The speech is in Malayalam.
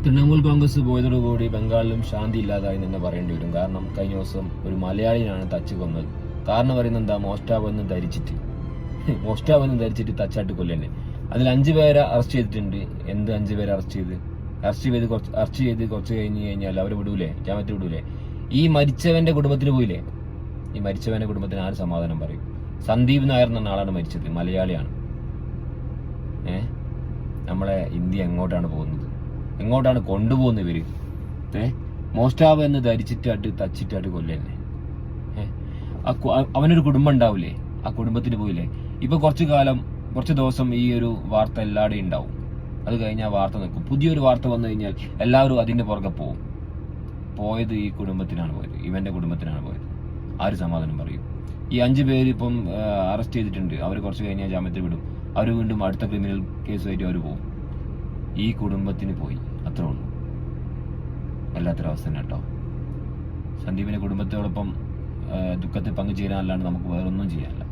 തൃണമൂൽ കോൺഗ്രസ് പോയതോടുകൂടി ബംഗാളിലും ശാന്തി ഇല്ലാതായി തന്നെ പറയേണ്ടി വരും. കാരണം കഴിഞ്ഞ ദിവസം ഒരു മലയാളിയാണ് തച്ച് കൊന്നത്. കാരണം പറയുന്നത് എന്താ, മോസ്റ്റാവെന്ന് ധരിച്ചിട്ട് തച്ചാട്ട് കൊല്ലന്നെ. അതിൽ 5 പേരെ അറസ്റ്റ് ചെയ്തിട്ടുണ്ട്. എന്ത് 5 പേരെ അറസ്റ്റ് ചെയ്ത് കുറച്ച് കഴിഞ്ഞാൽ അവരെ വിടൂലേ, ജാമ്യത്തിൽ വിടൂലേ? ഈ മരിച്ചവന്റെ കുടുംബത്തിന് പോയില്ലേ? ഈ മരിച്ചവന്റെ കുടുംബത്തിന് ആര് സമാധാനം പറയും? സന്ദീപ് നായർ എന്ന ആളാണ് മരിച്ചത്, മലയാളിയാണ്. നമ്മളെ ഇന്ത്യ എങ്ങോട്ടാണ് പോകുന്നത്? എങ്ങോട്ടാണ് കൊണ്ടുപോകുന്നത് ഇവര്? മോസ്റ്റാവ് എന്ന് ധരിച്ചിട്ടാട്ട് തച്ചിട്ടാട്ട് കൊല്ലന്നെ. അവനൊരു കുടുംബം ഉണ്ടാവില്ലേ? ആ കുടുംബത്തിന് പോയില്ലേ? ഇപ്പൊ കുറച്ച് ദിവസം ഈ ഒരു വാർത്ത എല്ലാവരുടെയും ഉണ്ടാവും. അത് കഴിഞ്ഞാൽ വാർത്ത നിൽക്കും. പുതിയൊരു വാർത്ത വന്നു കഴിഞ്ഞാൽ എല്ലാവരും അതിന്റെ പുറകെ പോകും. പോയത് ഈ കുടുംബത്തിനാണ് പോയത്, ഇവന്റെ കുടുംബത്തിനാണ് പോയത്. ആര് സമാധാനം പറയും? ഈ 5 പേര് ഇപ്പം അറസ്റ്റ് ചെയ്തിട്ടുണ്ട്. അവർ കുറച്ച് കഴിഞ്ഞാൽ ജാമ്യത്തിൽ വിടും. അവർ വീണ്ടും അടുത്ത ക്രിമിനൽ കേസുമായിട്ട് അവർ പോകും. ഈ കുടുംബത്തിന് പോയി, അത്രേ ഉള്ളൂ. വല്ലാത്തൊരവസ്ഥ തന്നെ കേട്ടോ. സന്ദീപിന്റെ കുടുംബത്തോടൊപ്പം ദുഃഖത്തിൽ പങ്കുചേരാനല്ലാണ്ട് നമുക്ക് വേറൊന്നും ചെയ്യാനില്ല.